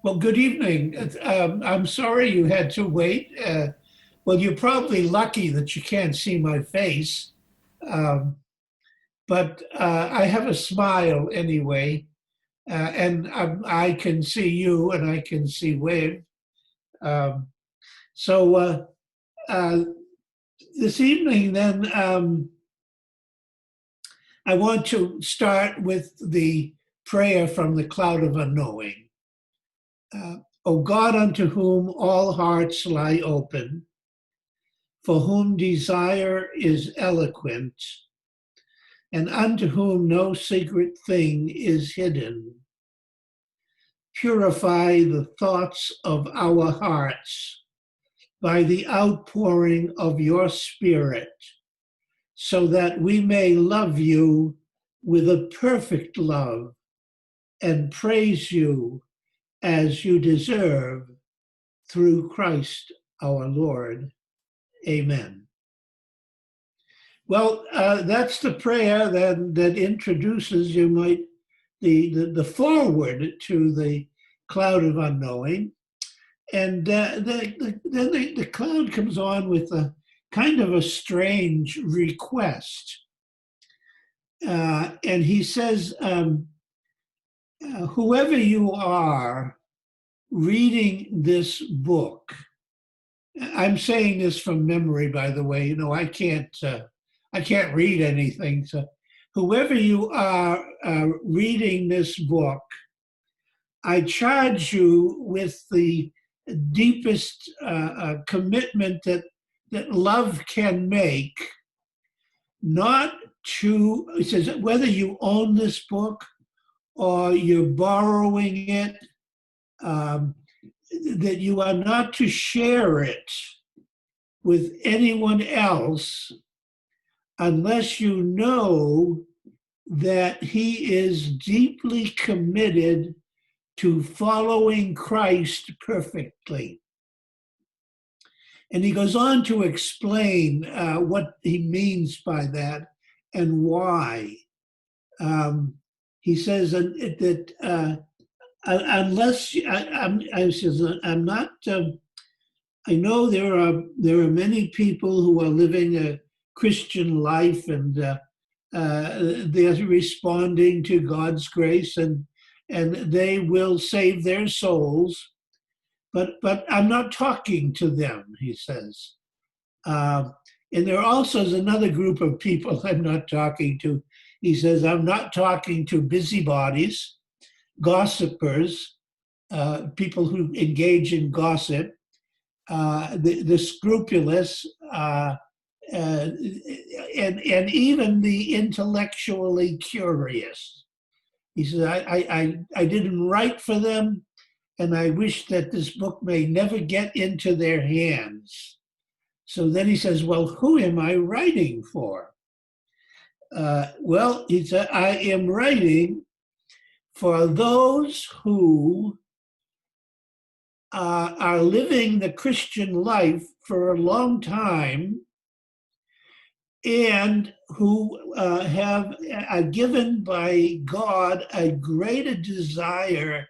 Well, good evening. I'm sorry you had to wait. Well, you're probably lucky that you can't see my face, um, but I have a smile anyway, and I can see you and I can see Wave. Um, so uh, this evening, then, I want to start with the prayer from the cloud of unknowing. O God, unto whom all hearts lie open, for whom desire is eloquent, and unto whom no secret thing is hidden. Purify the thoughts of our hearts by the outpouring of your Spirit, so that we may love you with a perfect love and praise you as you deserve through Christ our Lord. Amen. Well, that's the prayer that introduces the foreword to the cloud of unknowing, and then the cloud comes on with a kind of a strange request, and he says, "Whoever you are reading this book." I'm saying this from memory, by the way. I can't read anything. So, whoever you are reading this book, I charge you with the deepest commitment that love can make, not to, it says, whether you own this book or you're borrowing it, um, that you are not to share it with anyone else unless you know that he is deeply committed to following Christ perfectly. And he goes on to explain what he means by that and why. He says that unless I'm not. I know there are many people who are living a Christian life, and they're responding to God's grace, and they will save their souls. But I'm not talking to them, he says. And there also is another group of people I'm not talking to. He says, I'm not talking to busybodies, gossipers, people who engage in gossip, the scrupulous, and even the intellectually curious. He says, I didn't write for them, and I wish that this book may never get into their hands. So then he says, well, who am I writing for? Well, he said, I am writing for those who are living the Christian life for a long time and who are given by God a greater desire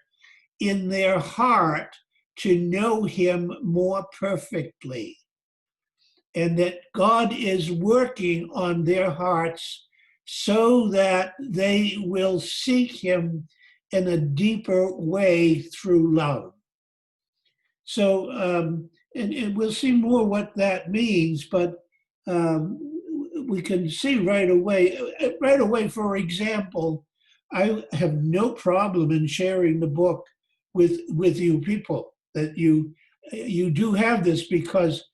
in their heart to know him more perfectly, and that God is working on their hearts so that they will seek him in a deeper way through love. So, and we'll see more what that means, but we can see right away, for example, I have no problem in sharing the book with you people, that you do have this, because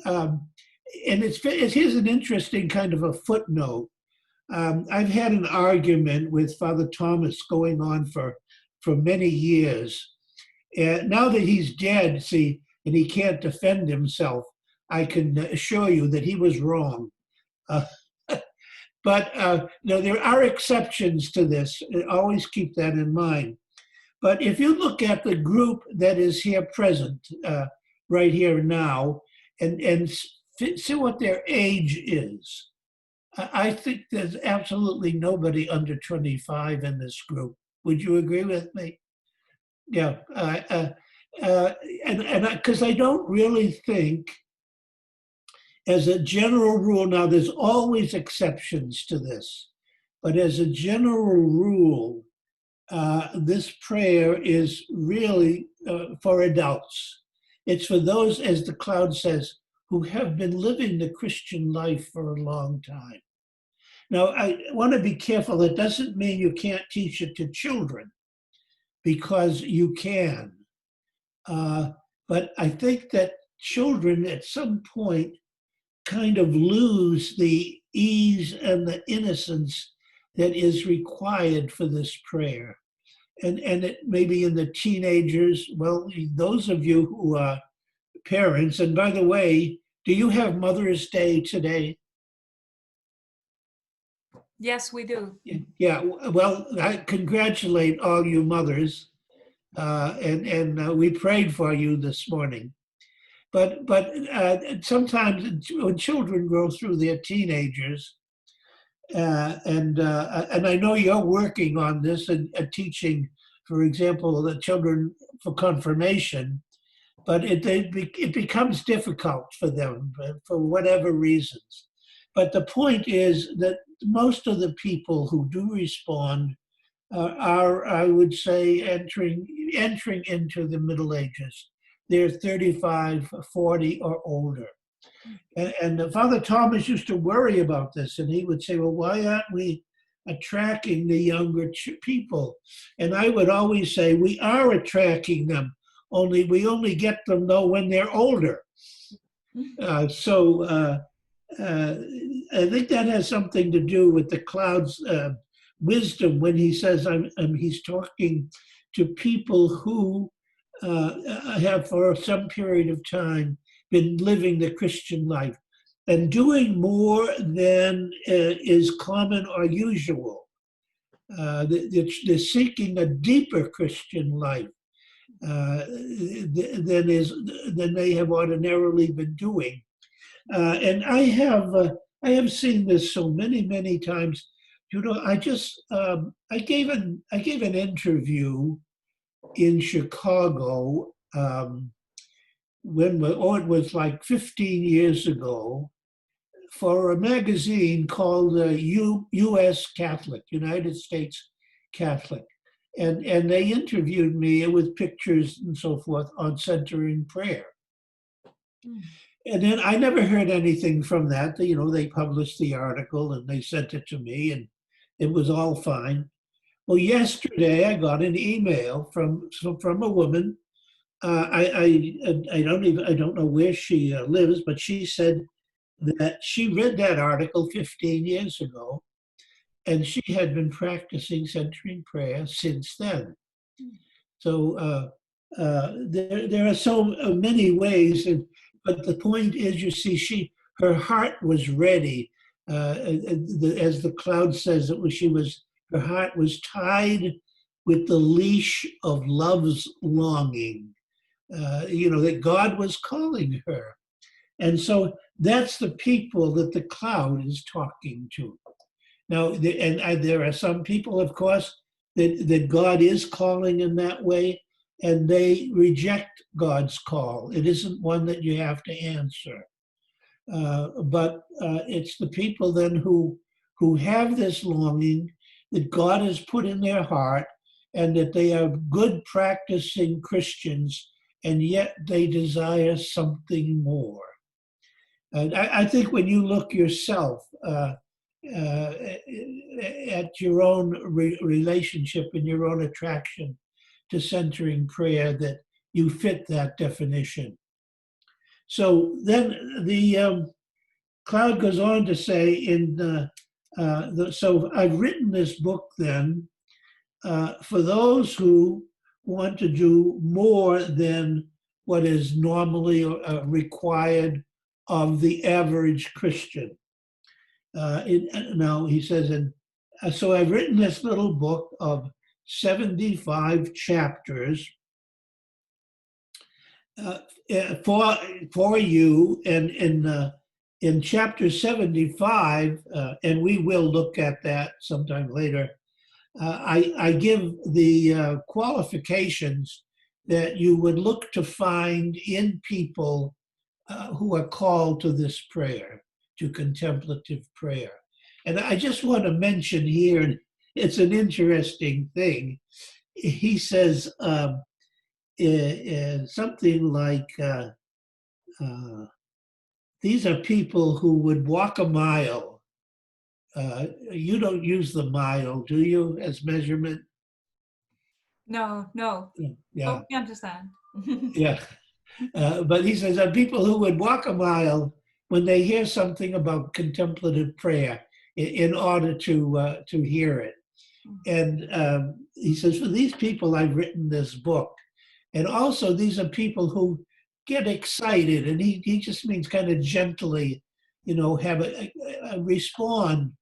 and here's an interesting kind of a footnote. I've had an argument with Father Thomas going on for many years. And now that he's dead, see, and he can't defend himself, I can assure you that he was wrong. But there are exceptions to this. Always keep that in mind. But if you look at the group that is here present, right here now, and see what their age is, I think there's absolutely nobody under 25 in this group. Would you agree with me? yeah. And because I don't really think, as a general rule, now there's always exceptions to this, but as a general rule, this prayer is really for adults. It's for those, as the cloud says, who have been living the Christian life for a long time. Now, I want to be careful. That doesn't mean you can't teach it to children, because you can. But I think that children at some point kind of lose the ease and the innocence that is required for this prayer. And it maybe in the teenagers, well, those of you who are parents, and by the way, do you have Mother's Day today? Yes, we do. Yeah, well, I congratulate all you mothers, and we prayed for you this morning. But sometimes when children go through their teenagers, and I know you're working on this and teaching, for example, the children for confirmation, but it becomes difficult for them for whatever reasons. But the point is that most of the people who do respond are, I would say, entering into the Middle Ages. They're 35, 40, or older. And Father Thomas used to worry about this, and he would say, well, why aren't we attracting the younger people? And I would always say, we are attracting them, we only get them, though, when they're older. So I think that has something to do with the cloud's wisdom when he says he's talking to people who have for some period of time been living the Christian life and doing more than is common or usual. They're seeking a deeper Christian life than they have ordinarily been doing. And I have seen this so many times. You know, I gave an interview in Chicago it was like 15 years ago, for a magazine called U.S. Catholic, United States Catholic. And they interviewed me with pictures and so forth on centering prayer. And then I never heard anything from that. They published the article and they sent it to me, and it was all fine. Well, yesterday I got an email from a woman. I don't know where she lives, but she said that she read that article 15 years ago, and she had been practicing centering prayer since then. So there are so many ways, but the point is, you see, her heart was ready. As the cloud says, her heart was tied with the leash of love's longing. That God was calling her. And so that's the people that the cloud is talking to. Now, there are some people, of course, that God is calling in that way, and they reject God's call. It isn't one that you have to answer. But it's the people then who have this longing that God has put in their heart, and that they are good practicing Christians, and yet they desire something more. And I think when you look yourself at your own relationship and your own attraction to centering prayer, that you fit that definition. So then the cloud goes on to say so I've written this book then for those who want to do more than what is normally required of the average Christian. Now he says, so I've written this little book of 75 chapters for you, and in chapter 75, and we will look at that sometime later, I give the qualifications that you would look to find in people who are called to this prayer, to contemplative prayer. And I just want to mention here, and it's an interesting thing. He says something like, these are people who would walk a mile. You don't use the mile, do you, as measurement? No, no. Yeah, Oh, we understand. yeah. But he says people who would walk a mile when they hear something about contemplative prayer in order to hear it. And he says, for these people, I've written this book. And also, these are people who get excited, and he just means kind of gently, have a respond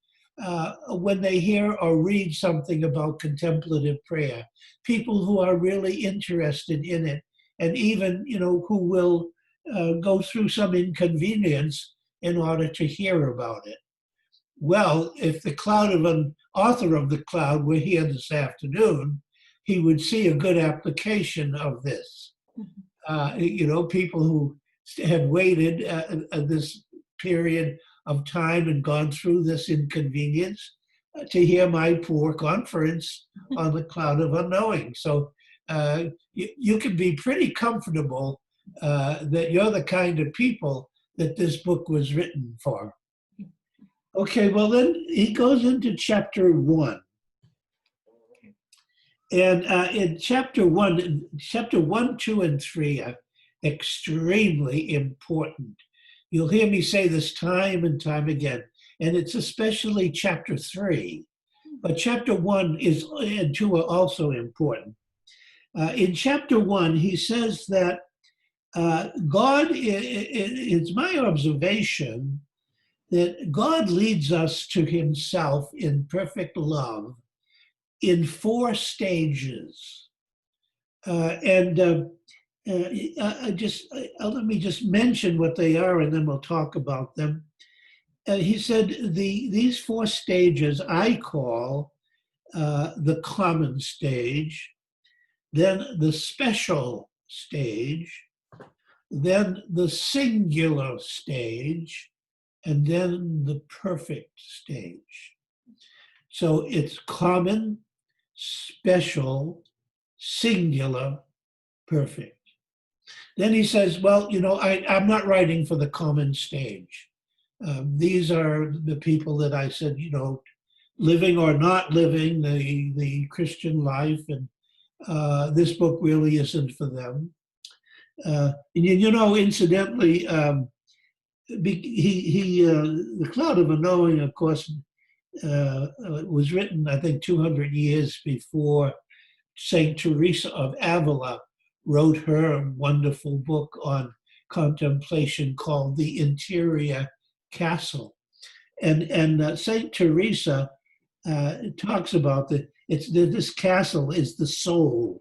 when they hear or read something about contemplative prayer. People who are really interested in it, and even, who will go through some inconvenience in order to hear about it. Well, if the author of the cloud were here this afternoon, he would see a good application of this. People who have waited this period of time and gone through this inconvenience to hear my poor conference on the cloud of unknowing. So you can be pretty comfortable that you're the kind of people that this book was written for. Okay, well then he goes into chapter 1. And in chapter 1, 2, and 3 are extremely important. You'll hear me say this time and time again, and it's especially chapter 3. But chapter 1 and 2 are also important. In chapter 1, he says that God, it's my observation that God leads us to himself in perfect love in 4 stages. Let me just mention what they are, and then we'll talk about them. He said these 4 stages I call the common stage, then the special stage, then the singular stage, and then the perfect stage. So it's common, special, singular, perfect. Then he says, well, I'm not writing for the common stage. These are the people that I said, living or not living the Christian life, and this book really isn't for them. Incidentally, the Cloud of Unknowing, of course, was written, I think, 200 years before Saint Teresa of Avila wrote her wonderful book on contemplation called The Interior Castle. And Saint Teresa talks about this castle is the soul,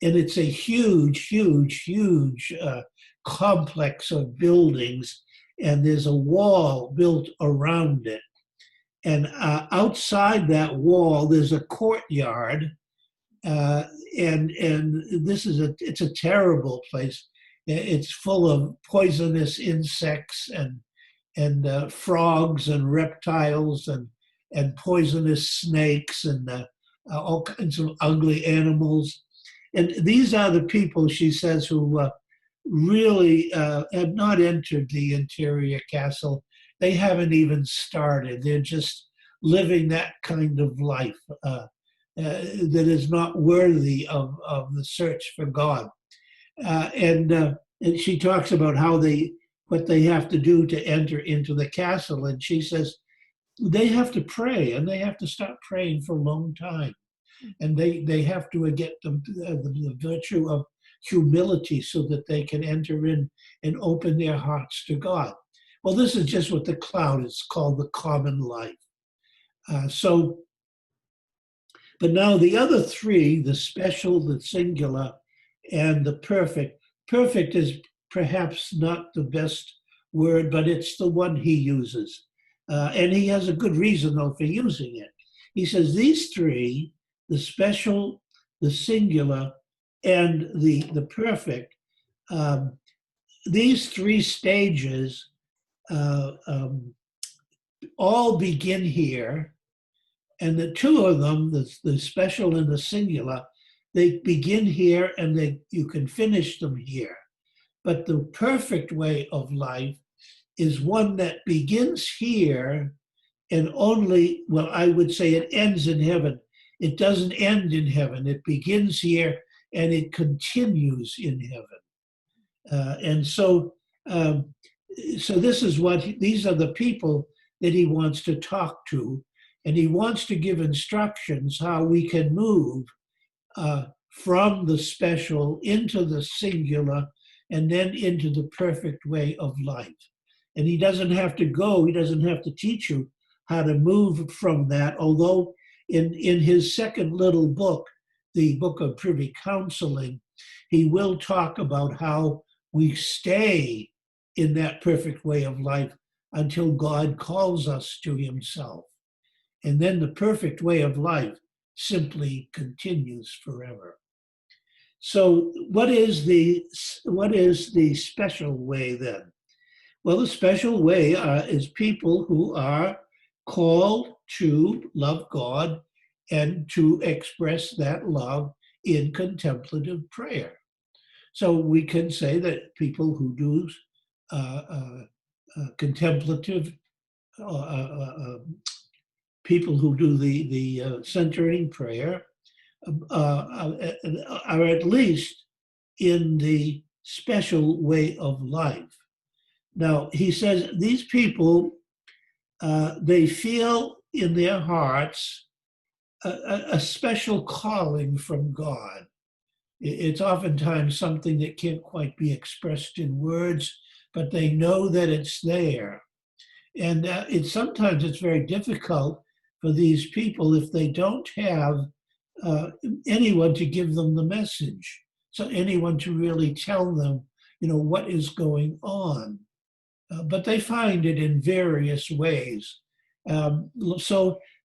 and it's a huge, huge, huge complex of buildings, and there's a wall built around it. And outside that wall, there's a courtyard, and it's a terrible place. It's full of poisonous insects and frogs and reptiles and poisonous snakes and all kinds of ugly animals. And these are the people, she says, who really have not entered the interior castle. They haven't even started. They're just living that kind of life that is not worthy of the search for God. And she talks about what they have to do to enter into the castle. And she says they have to pray, and they have to start praying for a long time. And they have to get the virtue of humility so that they can enter in and open their hearts to God. Well, this is just what the cloud is called, the common life. But now the other 3, the special, the singular, and the perfect. Perfect is perhaps not the best word, but it's the one he uses. And he has a good reason, though, for using it. He says these 3, the special, the singular, and the perfect. Um, these three stages uh, um, all begin here, and the two of them, the special and the singular, they begin here and you can finish them here. But the perfect way of life is one that begins here and only, well, I would say it ends in heaven. It doesn't end in heaven. It begins here and it continues in heaven. And so, so this is these are the people that he wants to talk to, and he wants to give instructions how we can move from the special into the singular and then into the perfect way of life. And he doesn't have to teach you how to move from that, although in his second little book, the Book of Privy Counseling, he will talk about how we stay in that perfect way of life until God calls us to himself. And then the perfect way of life simply continues forever. So what is the special way then? Well, the special way is people who are called to love God and to express that love in contemplative prayer. So we can say that people who do contemplative, people who do the centering prayer are at least in the special way of life. Now, he says these people, they feel in their hearts a special calling from God. It's oftentimes something that can't quite be expressed in words, but they know that it's there. And sometimes it's very difficult for these people if they don't have anyone to give them the message. So anyone to really tell them, what is going on. But they find it in various ways.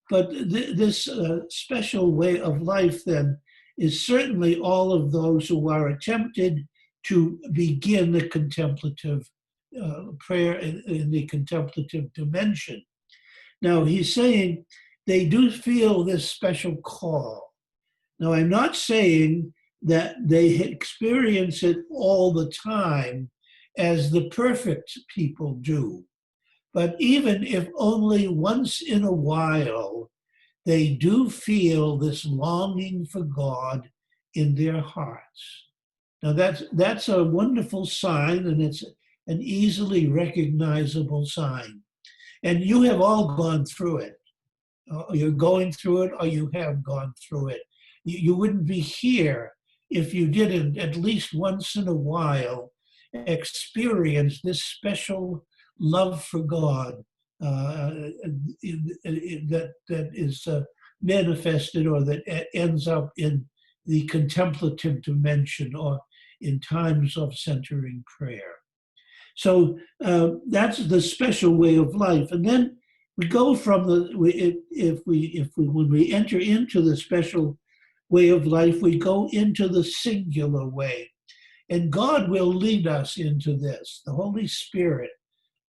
But this special way of life then is certainly all of those who are attempted to begin the contemplative prayer in the contemplative dimension. Now he's saying they do feel this special call. Now I'm not saying that they experience it all the time as the perfect people do. But even if only once in a while, they do feel this longing for God in their hearts. Now that's a wonderful sign, and it's an easily recognizable sign. And you have all gone through it. You're going through it, or you have gone through it. You wouldn't be here if you didn't, at least once in a while, experience this special love for God that is manifested, or that ends up in the contemplative dimension or in times of centering prayer. So that's the special way of life. And then we go from when we enter into the special way of life, we go into the singular way. And God will lead us into this. The Holy Spirit,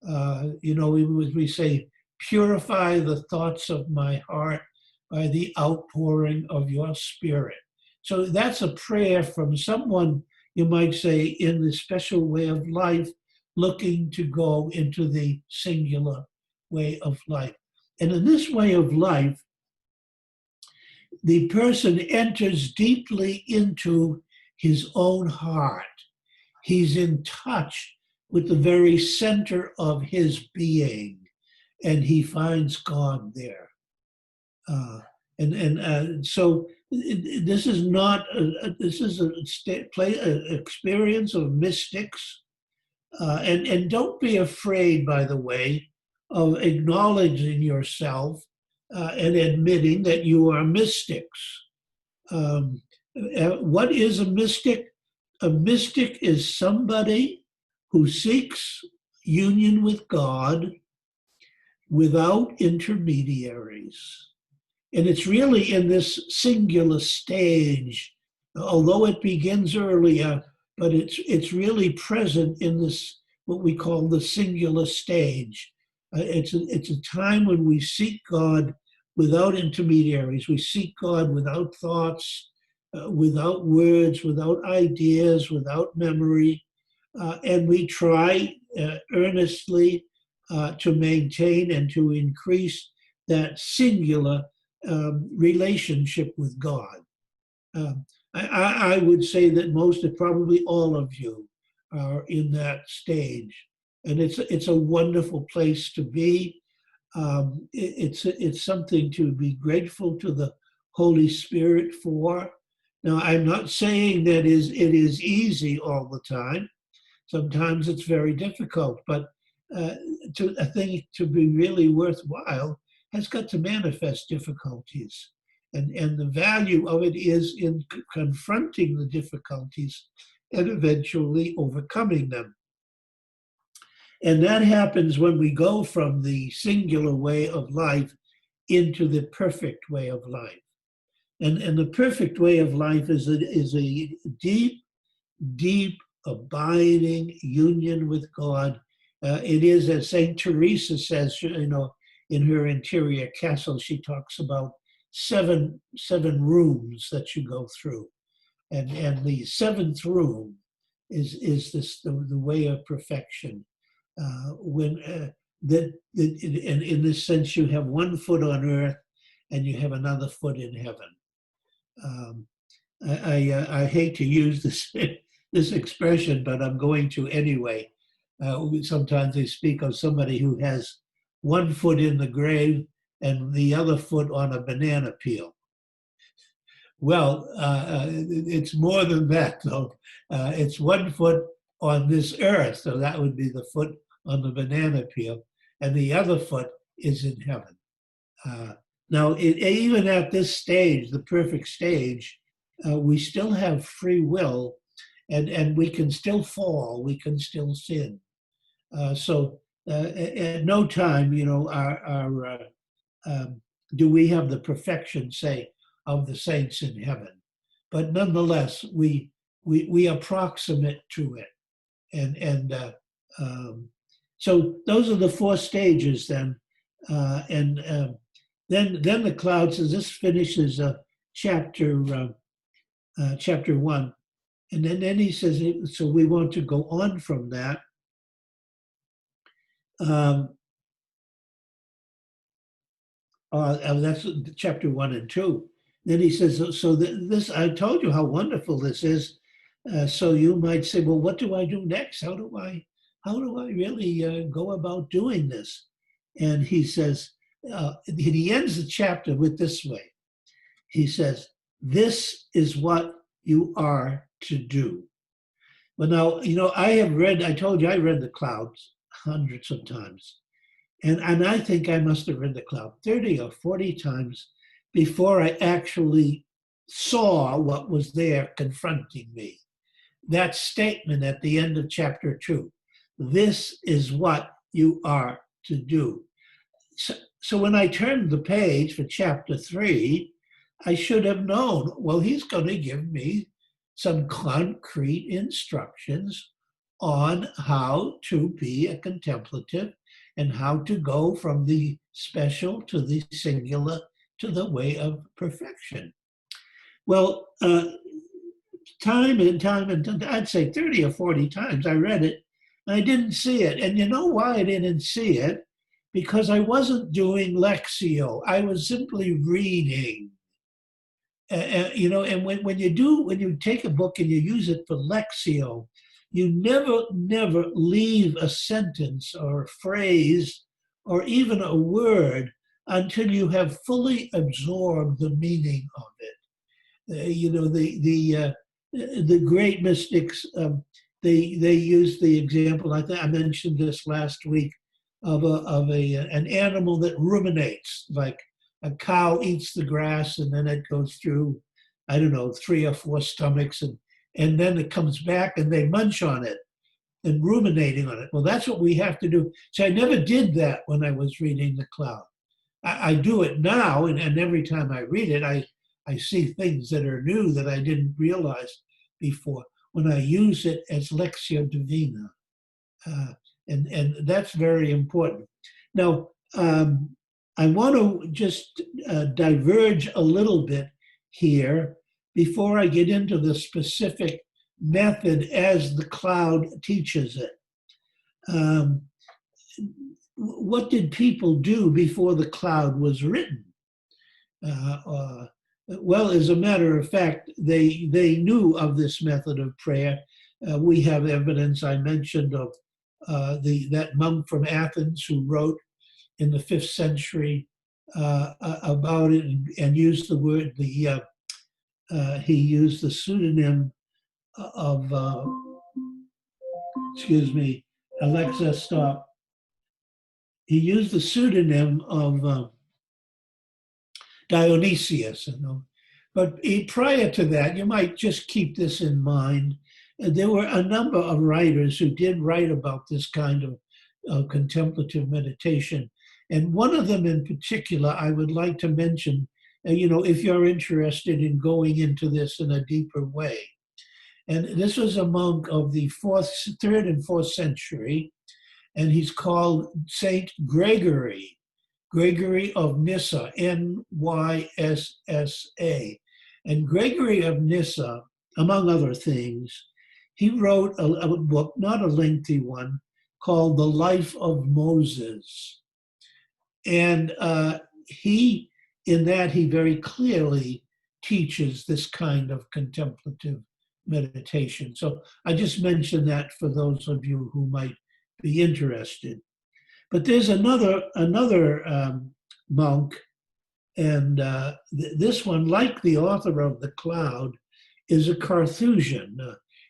we say, purify the thoughts of my heart by the outpouring of your Spirit. So that's a prayer from someone, you might say, in the special way of life, looking to go into the singular way of life. And in this way of life, the person enters deeply into his own heart. He's in touch with the very center of his being, and he finds God there. So this is not this is an experience of mystics, and don't be afraid, by the way, of acknowledging yourself and admitting that you are mystics. What is a mystic? A mystic is somebody who seeks union with God without intermediaries. And it's really in this singular stage although it begins earlier, but it's really present in this, what we call the singular stage. It's a time when we seek God without intermediaries. We seek God without thoughts, without words, without ideas, without memory. And we try earnestly to maintain and to increase that singular relationship with God. I would say that most, if probably all of you, are in that stage, and it's a wonderful place to be. It's something to be grateful to the Holy Spirit for. Now, I'm not saying that it is easy all the time. Sometimes it's very difficult, but a thing to be really worthwhile has got to manifest difficulties. And the value of it is in confronting the difficulties and eventually overcoming them. And that happens when we go from the singular way of life into the perfect way of life. And the perfect way of life is a deep, deep, abiding union with God. It is, as Saint Teresa says, in her interior castle, she talks about seven rooms that you go through, and the seventh room is the way of perfection. In this sense, you have one foot on earth and you have another foot in heaven. I hate to use this expression, but I'm going to anyway. Sometimes they speak of somebody who has one foot in the grave and the other foot on a banana peel. Well, it's more than that, though. It's one foot on this earth, so that would be the foot on the banana peel, and the other foot is in heaven. Now, even at this stage, the perfect stage, we still have free will, and we can still fall, we can still sin. So at no time, do we have the perfection, say, of the saints in heaven. But nonetheless, we approximate to it. So those are the four stages then. Then the cloud says, this finishes chapter 1. And then he says, so we want to go on from that. That's chapter 1 and 2. Then he says, so this, I told you how wonderful this is. So you might say, well, what do I do next? How do I really go about doing this? And he says, he ends the chapter with this way. He says, this is what you are to do. Well, now, I told you I read the clouds hundreds of times. And I think I must have read the cloud 30 or 40 times before I actually saw what was there confronting me. That statement at the end of chapter 2, this is what you are to do. So when I turned the page for chapter 3, I should have known, well, he's going to give me some concrete instructions on how to be a contemplative and how to go from the special to the singular to the way of perfection. Well, time and time, I'd say 30 or 40 times I read it, and I didn't see it. And you know why I didn't see it? Because I wasn't doing Lectio. I was simply reading. And when you take a book and you use it for Lectio, you never leave a sentence or a phrase or even a word until you have fully absorbed the meaning of it. The great mystics, they use the example. I think I mentioned this last week of an animal that ruminates, like a cow eats the grass and then it goes through, 3 or 4 stomachs and then it comes back and they munch on it and ruminating on it. Well, that's what we have to do. So I never did that when I was reading the cloud. I do it now, and every time I read it, I see things that are new that I didn't realize before when I use it as Lectio Divina. And that's very important. Now, I want to just diverge a little bit here before I get into the specific method as the cloud teaches it. What did people do before the cloud was written? Well, as a matter of fact, they knew of this method of prayer. We have evidence I mentioned of that monk from Athens who wrote in the 5th century about it and used the word, he used the pseudonym of, excuse me, Alexa, stop. He used the pseudonym of Dionysius. But prior to that, you might just keep this in mind. There were a number of writers who did write about this kind of contemplative meditation. And one of them in particular, I would like to mention, if you're interested in going into this in a deeper way. And this was a monk of the 3rd and 4th century, and he's called Saint Gregory of Nyssa, Nyssa. And Gregory of Nyssa, among other things, he wrote a book, not a lengthy one, called The Life of Moses. And he very clearly teaches this kind of contemplative meditation. So I just mentioned that for those of you who might be interested. But there's another monk, and this one, like the author of The Cloud, is a Carthusian.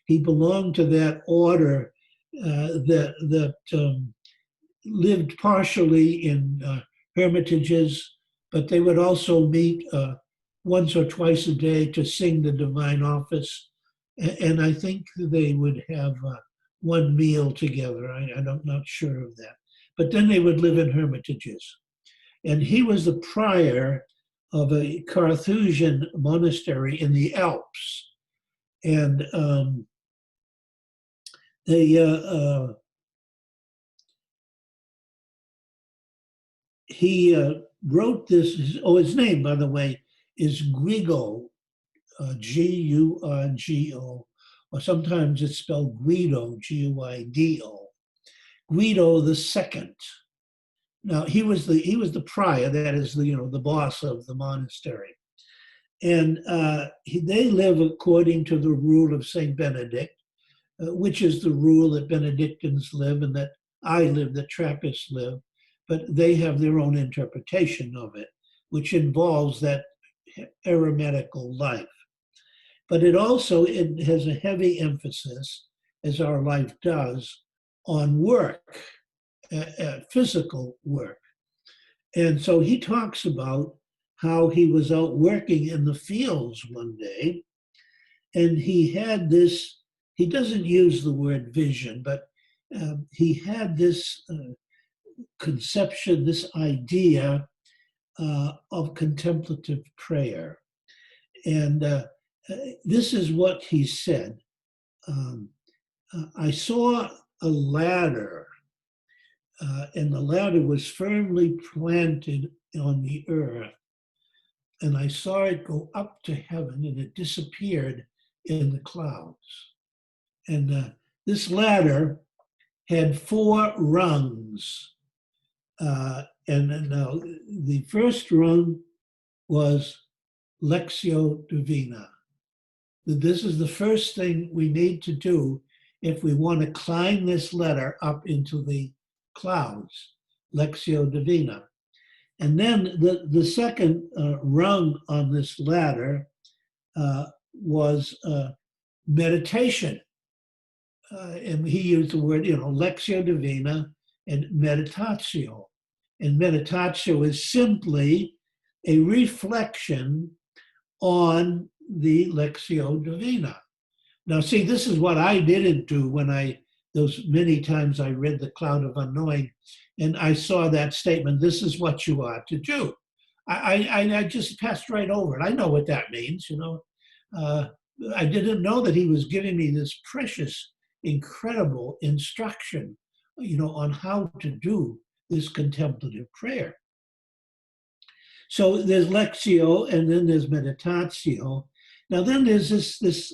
He belonged to that order that lived partially in hermitages, but they would also meet once or twice a day to sing the divine office. And I think they would have one meal together. I'm not sure of that. But then they would live in hermitages. And he was the prior of a Carthusian monastery in the Alps. And he wrote this. His name, by the way, is Guigo, G-U-R-G-O, or sometimes it's spelled Guido, G-U-I-D-O. Guido II. Now he was the prior, that is the boss of the monastery, and they live according to the rule of Saint Benedict, which is the rule that Benedictines live and that I live, that Trappists live, but they have their own interpretation of it, which involves that eremitical life. But it has a heavy emphasis, as our life does, on work, physical work. And so he talks about how he was out working in the fields one day, and he had this, he doesn't use the word vision, but he had this conception, this idea of contemplative prayer. And this is what he said. I saw a ladder, and the ladder was firmly planted on the earth, and I saw it go up to heaven, and it disappeared in the clouds. And this ladder had 4 rungs. And now the first rung was Lectio Divina. This is the first thing we need to do if we want to climb this ladder up into the clouds, Lectio Divina. And then the second rung on this ladder was meditation. And he used the word, Lectio Divina and meditatio. And meditatio is simply a reflection on the Lectio Divina. Now, see, this is what I didn't do when those many times I read The Cloud of Unknowing, and I saw that statement, this is what you ought to do. I just passed right over it. I know what that means, you know. Uh, I didn't know that he was giving me this precious, incredible instruction, you know, on how to do this contemplative prayer. So there's lectio and then there's meditatio. Now then there's this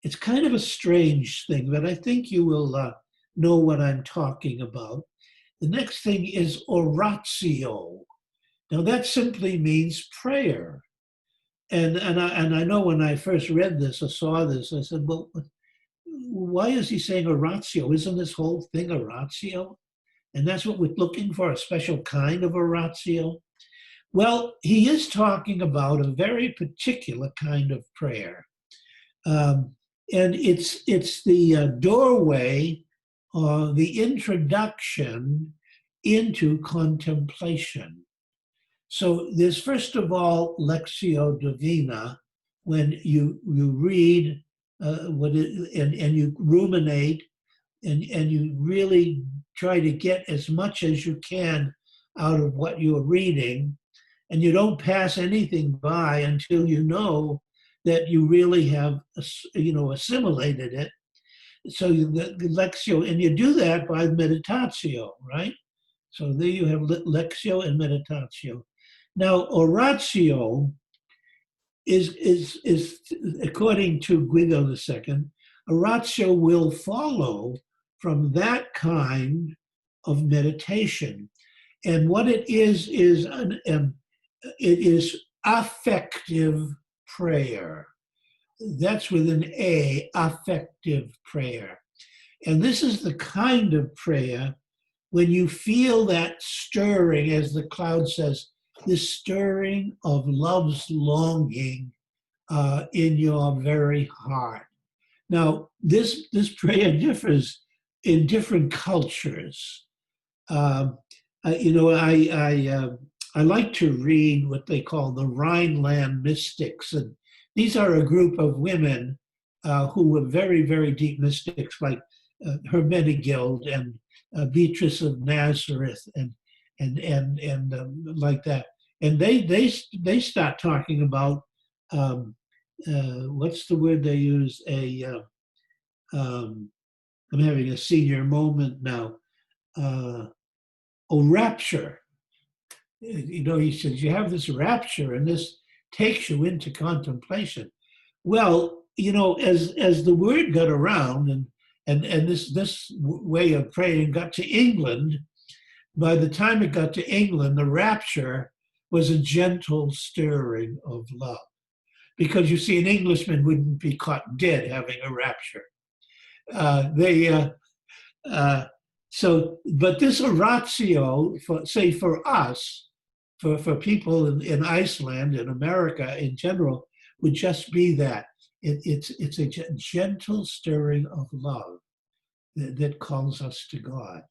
it's kind of a strange thing, but I think you will know what I'm talking about. The next thing is oratio. Now that simply means prayer. And I know when I first read this or saw this, I said, well, why is he saying oratio? Isn't this whole thing oratio? And that's what we're looking for, a special kind of oratio. Well, he is talking about a very particular kind of prayer. And it's the doorway, the introduction into contemplation. So there's first of all Lectio Divina, when you read and you ruminate and you really try to get as much as you can out of what you're reading, and you don't pass anything by until you know that you really have, you know, assimilated it. So the Lectio, and you do that by meditatio, right? So there you have Lectio and meditatio. Now, oratio is according to Guido II, oratio will follow from that kind of meditation. And what it is it is affective prayer. That's with an A, affective prayer. And this is the kind of prayer when you feel that stirring, as the cloud says, this stirring of love's longing in your very heart. Now, this prayer differs in different cultures. You know, I like to read what they call the Rhineland mystics, and these are a group of women who were very, very deep mystics, like Hermenegild and Beatrice of Nazareth, and like that. And they start talking about what's the word they use? I'm having a senior moment now. Rapture. You know, he says you have this rapture, and this takes you into contemplation. Well, you know, as the word got around, and this way of praying got to England, by the time it got to England, the rapture was a gentle stirring of love. Because you see, an Englishman wouldn't be caught dead having a rapture. But this oratio, for us, for people in Iceland and America in general, would just be that. It's a gentle stirring of love that calls us to God.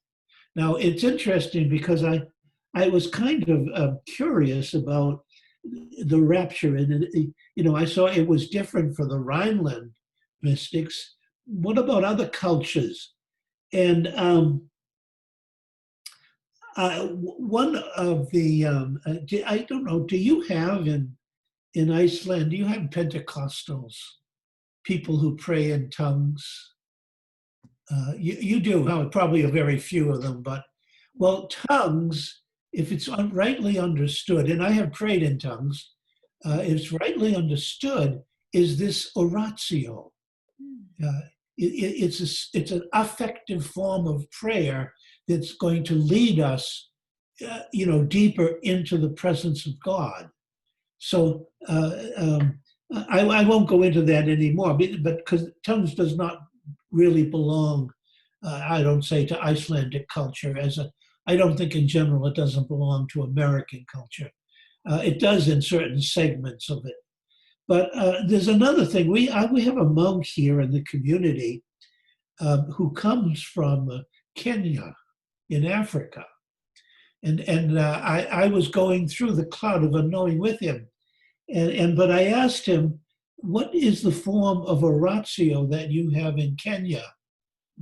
Now, it's interesting because I was kind of curious about the rapture, and you know, I saw it was different for the Rhineland mystics. What about other cultures? And one of the I don't know, do you have in Iceland, do you have Pentecostals, people who pray in tongues? You do, probably a very few of them, but well, tongues, if it's rightly understood, and I have prayed in tongues, if it's rightly understood, is this oratio. It's an affective form of prayer that's going to lead us, you know, deeper into the presence of God. So I won't go into that anymore, but because tongues does not really belong, I don't say, to Icelandic culture. I don't think in general it doesn't belong to American culture. It does in certain segments of it. But there's another thing. We have a monk here in the community who comes from Kenya in Africa. And I was going through the cloud of unknowing with him. But I asked him, what is the form of oratio that you have in Kenya?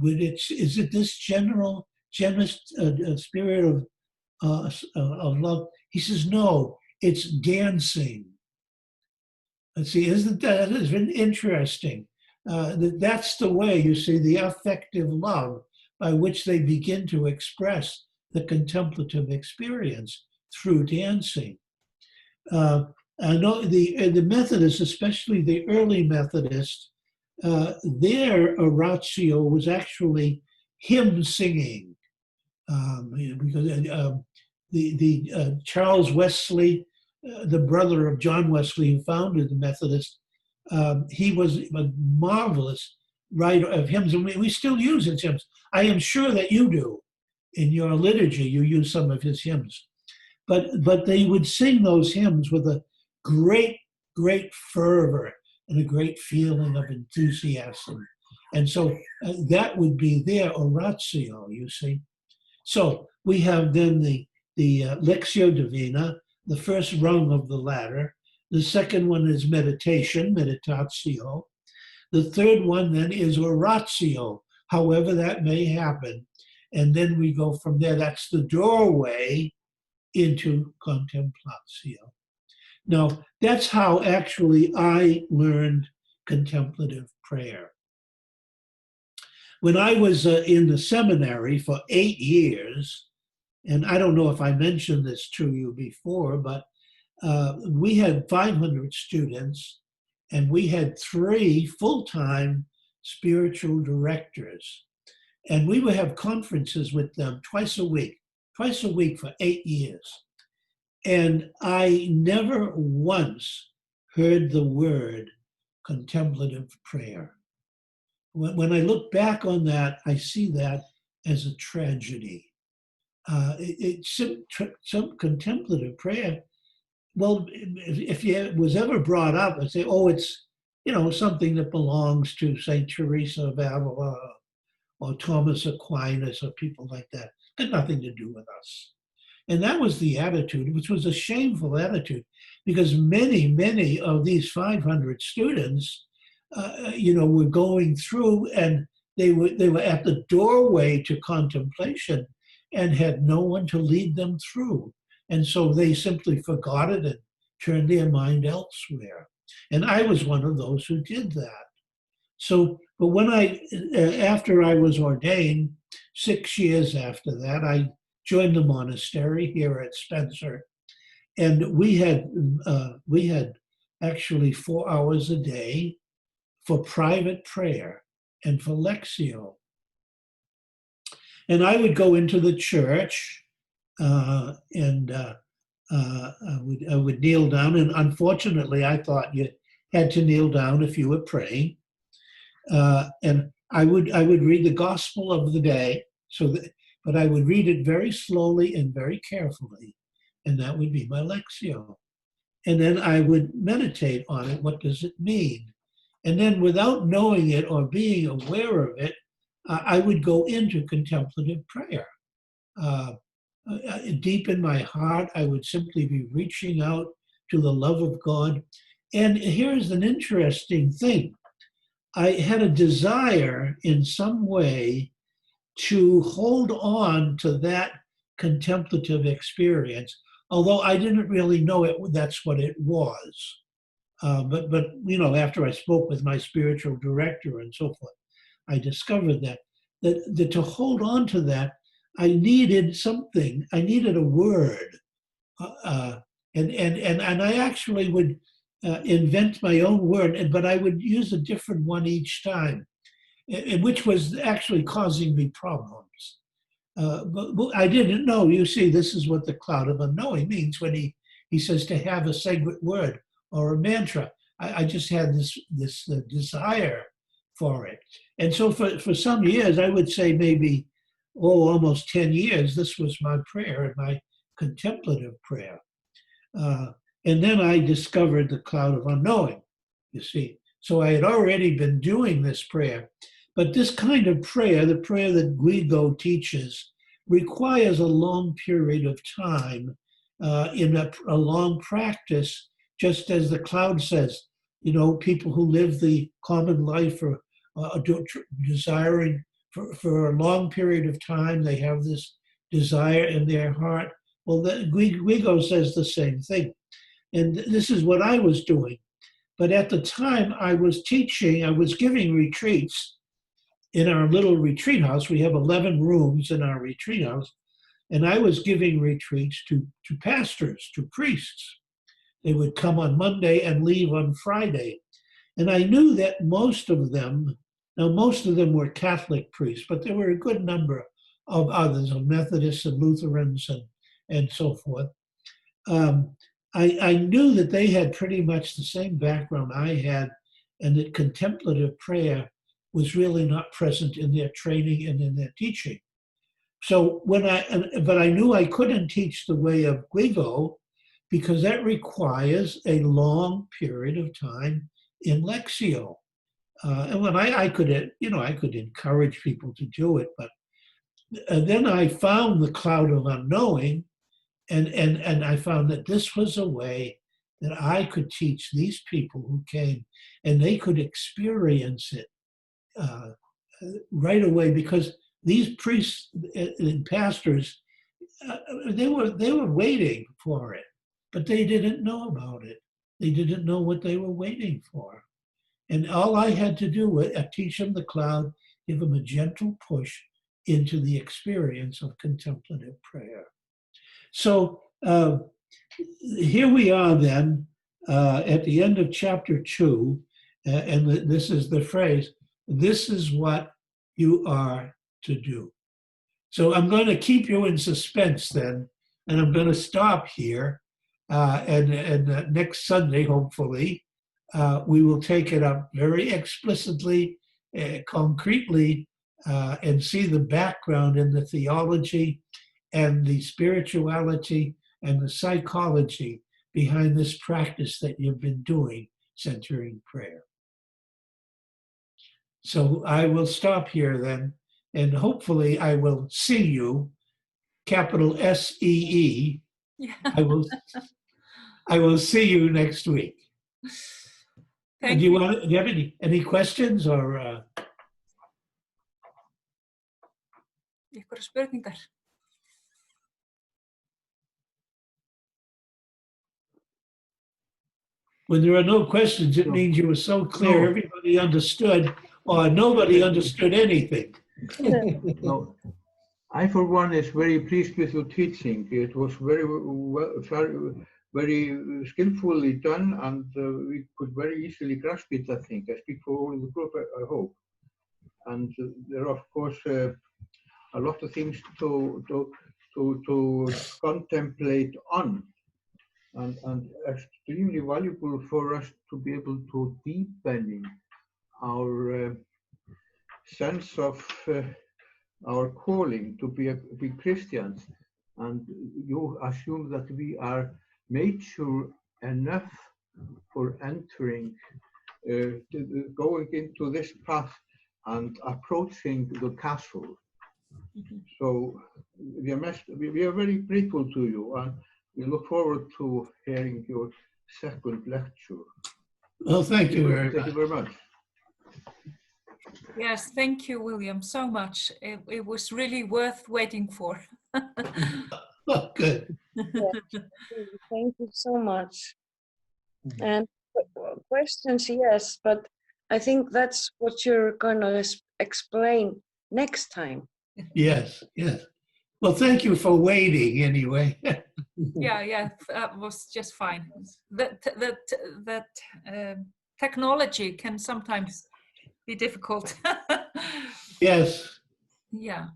Is it this generous spirit of love? He says, no, it's dancing. Let's see, isn't that has been interesting? That's the way, you see, the affective love by which they begin to express the contemplative experience through dancing. Uh, I know the Methodists, especially the early Methodists, their oratio was actually hymn singing. Because the Charles Wesley, the brother of John Wesley, who founded the Methodist, he was a marvelous writer of hymns, and we still use his hymns. I am sure that you do. In your liturgy, you use some of his hymns. But they would sing those hymns with a great fervor and a great feeling of enthusiasm. And so that would be their oratio, you see. So we have then the Lectio Divina, the first rung of the ladder. The second one is meditation, meditatio. The third one then is oratio, however that may happen. And then we go from there. That's the doorway into contemplatio. Now, that's how actually I learned contemplative prayer. When I was in the seminary for 8 years, and I don't know if I mentioned this to you before, but we had 500 students, and we had 3 full-time spiritual directors. And we would have conferences with them twice a week for 8 years. And I never once heard the word contemplative prayer. When I look back on that, I see that as a tragedy. Some contemplative prayer, well, if it was ever brought up, I'd say, oh, it's, something that belongs to St. Teresa of Avila or Thomas Aquinas or people like that. It had nothing to do with us. And that was the attitude, which was a shameful attitude, because many of these 500 students, were going through, and they were at the doorway to contemplation and had no one to lead them through. And so they simply forgot it and turned their mind elsewhere. And I was one of those who did that. So, but when after I was ordained, 6 years after that, I joined the monastery here at Spencer, and we had actually 4 hours a day for private prayer and for Lectio. And I would go into the church and I would kneel down. And unfortunately, I thought you had to kneel down if you were praying. And I would read the gospel of the day, but I would read it very slowly and very carefully, and that would be my Lectio. And then I would meditate on it. What does it mean? And then, without knowing it or being aware of it, I would go into contemplative prayer. Deep in my heart, I would simply be reaching out to the love of God. And here's an interesting thing. I had a desire in some way to hold on to that contemplative experience, although I didn't really know that's what it was. But after I spoke with my spiritual director and so forth, I discovered that to hold on to that, I needed something. I needed a word, and I actually would invent my own word, but I would use a different one each time, which was actually causing me problems. But I didn't know. You see, this is what the cloud of unknowing means when he says to have a sacred word or a mantra. I just had this desire for it. And so for some years, I would say maybe, almost 10 years, this was my prayer and my contemplative prayer. And then I discovered the cloud of unknowing, you see. So I had already been doing this prayer. But this kind of prayer, the prayer that Guido teaches, requires a long period of time in a long practice, just as the cloud says. People who live the common life are desiring for a long period of time, they have this desire in their heart. Well, Guido says the same thing. And this is what I was doing. But at the time I was teaching, I was giving retreats in our little retreat house. We have 11 rooms in our retreat house. And I was giving retreats to pastors, to priests. They would come on Monday and leave on Friday. And I knew that most of them were Catholic priests, but there were a good number of others, of Methodists and Lutherans and so forth. I knew that they had pretty much the same background I had, and that contemplative prayer was really not present in their training and in their teaching. So but I knew I couldn't teach the way of Guigo, because that requires a long period of time in Lectio. And when I could encourage people to do it, but then I found the cloud of unknowing, and I found that this was a way that I could teach these people who came, and they could experience it right away, because these priests and pastors, they were waiting for it, but they didn't know about it. They didn't know what they were waiting for. And all I had to do was teach them the cloud, give them a gentle push into the experience of contemplative prayer. So here we are then at the end of chapter 2, and this is the phrase, this is what you are to do. So I'm going to keep you in suspense then, and I'm going to stop here. And next Sunday, hopefully, we will take it up very explicitly, concretely, and see the background and the theology and the spirituality and the psychology behind this practice that you've been doing, centering prayer. So I will stop here then, and hopefully I will see you, capital SEE. Yeah. I will see you next week. Thank Do you. you have any questions or? Einhverjar spurningar? When there are no questions, it means you were so clear, No. everybody understood, or nobody understood anything. No, I, for one, is very pleased with your teaching. It was very well, very skillfully done, and we could very easily grasp it, I think. I speak for all the group, I hope. And there are, of course, a lot of things to contemplate on, and extremely valuable for us to be able to deepen our sense of our calling to be Christians. And you assume that we are mature enough for entering, going into this path and approaching the castle. So we are very grateful to you, and we look forward to hearing your second lecture. Well, thank you very Thank you very much. Yes, thank you, William, so much. It was really worth waiting for. Oh, good. Thank you so much. And questions, yes, but I think that's what you're going to explain next time. Yes, yes. Well, thank you for waiting anyway. Yeah, that was just fine. That technology can sometimes be difficult. Yes. Yeah.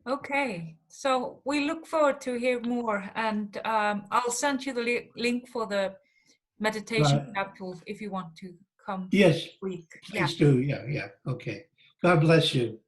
Okay, so we look forward to hear more, and I'll send you the link for the meditation Right. chapel if you want to come Yes, this week. please do. Yeah, yeah. Okay. God bless you.